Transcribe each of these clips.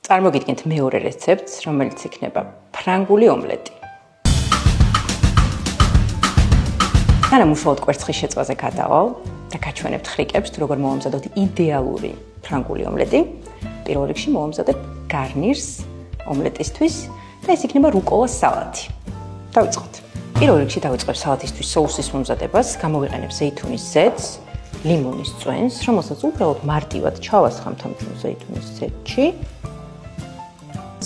წარმოგიდგენთ მეორე რეცეპტს, რომელიც იქნება ფრანგული ომლეტი. თანამ უშუალოდ კვერცხის შეწვაზე გადავალ და გაჩვენებთ ხრიკებს, თუ როგორ მოვამზადოთ იდეალური ფრანგული ომლეტი. პირველ რიგში მოვამზადებ გარნირს ომლეტისთვის და ეს იქნება რუკოლას სალატი. დავიწყოთ. პირველ რიგში დავიწყებ სალატისთვის соуსის მომზადებას, გამოვიყენებ ზეითუნის ზეთს, ლიმონის წვენს, რომელსაც უბრალოდ მარტივად ჩავასხამთ ამ ზეითუნის ზეთში.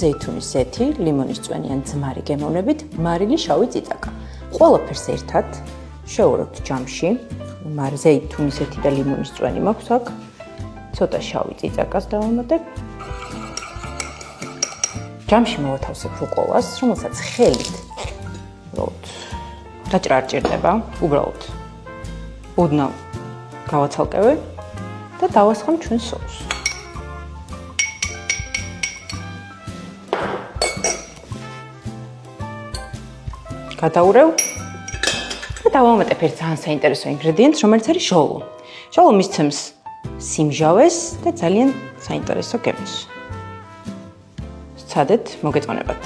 ზეითუნის ზეთი, ლიმონის წვენი ან ძმარი გემოვნებით, მარილი შავი წიწაკა. ყველაფერს ერთად შევურავთ ჯამში. ზეითუნის ზეთი და ლიმონის წვენი მაქვს აქ. ცოტა შავი წიწაკას დავამატებ. ჯამში მოვათავსებ რუკოლას, რომელსაც ხელით უბრალოდ დაჭრა არ ჭირდება, უბრალოდ ოდნავ გავაცალკევებ და დავასხამ ჩვენ соуს. გადაურევ და დავამატებ ერთ ძალიან საინტერესო ინგრედიენტს, რომელიც არის ჟოლო. ჟოლო მისცემს სიმჟავეს და ძალიან საინტერესო გემოს. სცადეთ, მოგეწონებათ.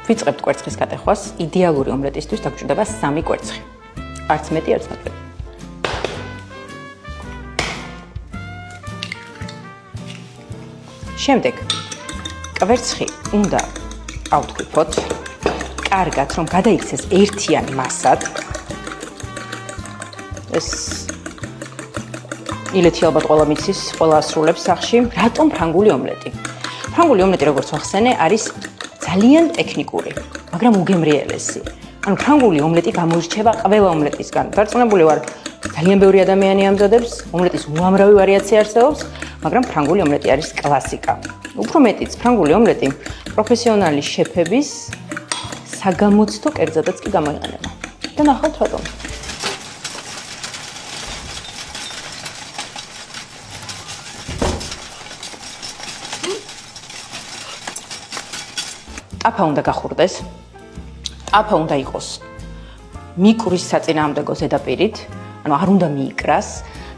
ვიწყებთ კვერცხის გადახვას. იდეალური ომლეტისთვის დაგჭირდება 3 კვერცხი. არც მეტი, არც ნაკლები. შემდეგ კვერცხი უნდა ავთქვიფოთ. კარგად, რომ გადაიქცეს ერთიან მასად. ეს ილეთი ალბათ ყველა მიცის, ყველა ასრულებს სახში. რატომ ფრანგული ომლეტი? ფრანგული ომლეტი, როგორც ვახსენე, არის ძალიან ტექნიკური, მაგრამ უგემრიელესი. ანუ ფრანგული ომლეტი გამოირჩევა ყველა ომლეტისგან. დარწმუნებული ვარ, ძალიან ბევრი ადამიანი ამზადებს, ომლეტის უამრავი ვარიაცია არსებობს, მაგრამ ფრანგული ომლეტი არის კლასიკა. უფრო მეტიც, ფრანგული ომლეტი პროფესიონალი შეფების საგამოცდო კერძადაც კი გამოიყენება. და ნახავთ რატომ. ტაფა უნდა გახურდეს. ტაფა უნდა იყოს მიკრის საწინააღმდეგო ზედაპირით, ანუ არ უნდა მიიკრას,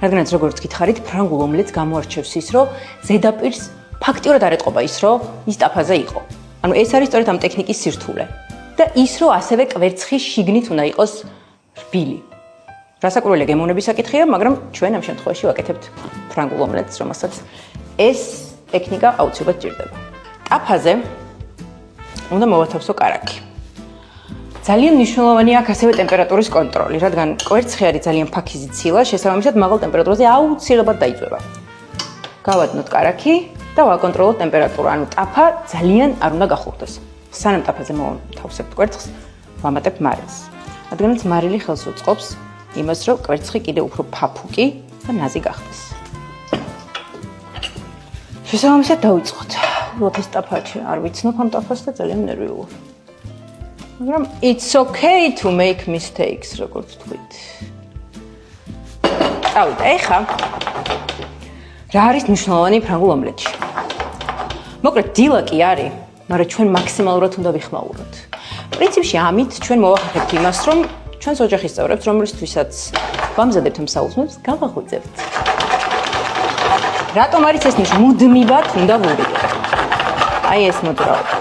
რადგანაც როგორც გითხარით, ფრანგულ ომლეტს გამოარჩევს ის, რომ ზედაპირს ფაქტიურად არ ეტყობა ის, რომ ის ტაფაზე იყო. ანუ ეს არის სწორედ ამ ტექნიკის სირთულე. და ის, რომ ასევე კვერცხი შიგნით უნდა იყოს რბილი. რასაკვირველია გემოვნების საკითხია, მაგრამ ჩვენ ამ შემთხვევაში ვაკეთებთ ფრანგულ ომლეტს, რომელსაც ეს ტექნიკა აუცილებლად ჭირდება. ტაფაზე უნდა მოვათავსო კარაქი. ძალიან მნიშვნელოვანია აქ ასევე ტემპერატურის კონტროლი, რადგან კვერცხი არის ძალიან ფაქიზი ცილა, შესაბამისად მაღალ ტემპერატურაზე აუცილებლად დაიწვება. გავადნოთ კარაქი და ვაკონტროლოთ ტემპერატურა, ანუ ტაფა ძალიან არ უნდა გახურდეს. სანამ ტაფაზე მოვათავსებთ კვერცხს, ვამატებთ მარილს. რადგანაც მარილი ხელს უწყობს იმას, რომ კვერცხი კიდევ უფრო ფაფუკი და ნაზი გახდეს. შესაბამისად დავიწყოთ. უბრალოდ ეს ტაფა არ ვიცნობ ამ ტაფას და ძალიან ნერვიულობ. მაგრამ it's okay to make mistakes, როგორც თქვით. წავიდა, ეხა რა არის მნიშვნელოვანი ფრანგულ ომლეტში? მოკლედ დილა კი არის, მაგრამ ჩვენ მაქსიმალურად უნდა ვიხმაუროთ. პრინციპში ამით ჩვენ მოვახერხებთ იმას, რომ ჩვენს ოჯახის წევრებს, რომელთვისაც ვამზადებთ ამ საუზმებს, გავაღვიძებთ. რატომ არის ეს ნიშნული? მუდმივად უნდა ვურიდოთ. აი ეს მოძრაობა.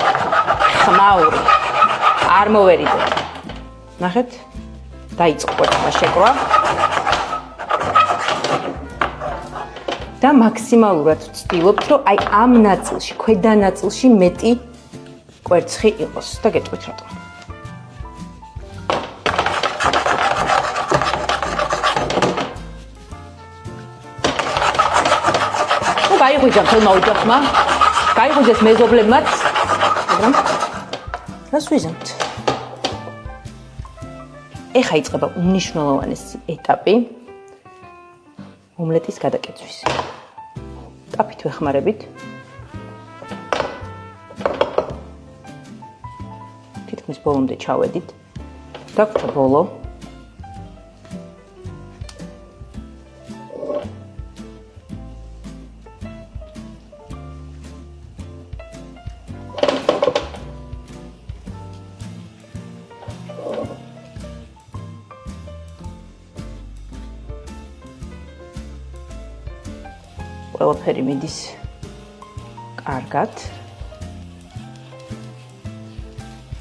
ხმაური. არ მოვერიდეთ. ნახეთ? დაიწყო კვერცხის შეკრვა. და მაქსიმალურად ვცდილობთ, რომ აი ამ ნაწილში, ქვედა ნაწილში მეტი კვერცხი იყოს და გეტყვით რატომ. ნუ გაიღვიძა ხელმა ოჯახმა, გაიღვიძეს მეზობლებმაც, მაგრამ რას ვიზამთ? ეხა იწყება უმნიშვნელოვანესი ეტაპი ომლეტის გადაკეცვის. ტაფით ვეხმარებით. თითქმის ბოლომდე ჩავედით. დაგვჭა ბოლო. ყველაფერი მიდის კარგად.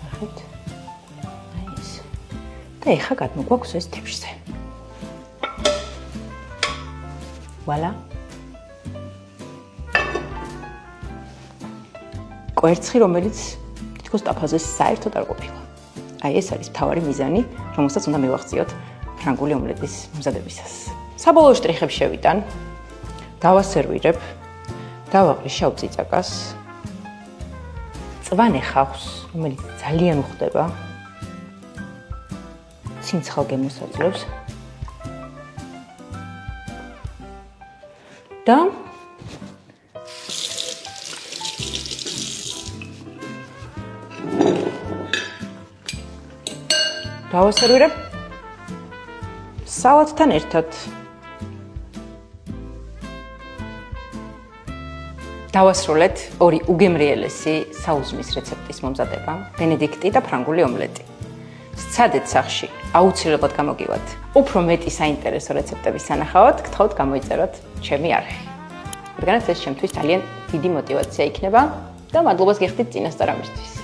ნახეთ. აი ეს. და ეხა გადმოგვაქვს ეს თევზზე. ვალა. კვერცხი, რომელიც თითქოს ტაფაზე საერთოდ არ ყოფილა. აი ეს არის მთავარი მიზანი, რომელსაც უნდა მივახციოთ ფრანგული ომლეტის მომზადებისას. საბოლოო შტრიხებს შევიტან. დავასერვირებ. დავაყრი შავ წიწაკას. წვანე ხავხს, რომელიც ძალიან უხდება. ცინცხალ გემოსაძლევს. და დავასერვირებ სალათთან ერთად. დავასრულეთ ორი უგემრიელესი საუზმის რეცეპტის მომზადება, ბენედიქტი და ფრანგული ომლეტი. სცადეთ სახში, აუცილებლად გამოგივათ. უფრო მეტი საინტერესო რეცეპტების სანახავად, გთხოვთ გამოიწეროთ ჩემი არხი. რადგანაც ეს ჩემთვის ძალიან დიდი мотиваცია იქნება და მადლობას გიხდით წინასწარ ამისთვის.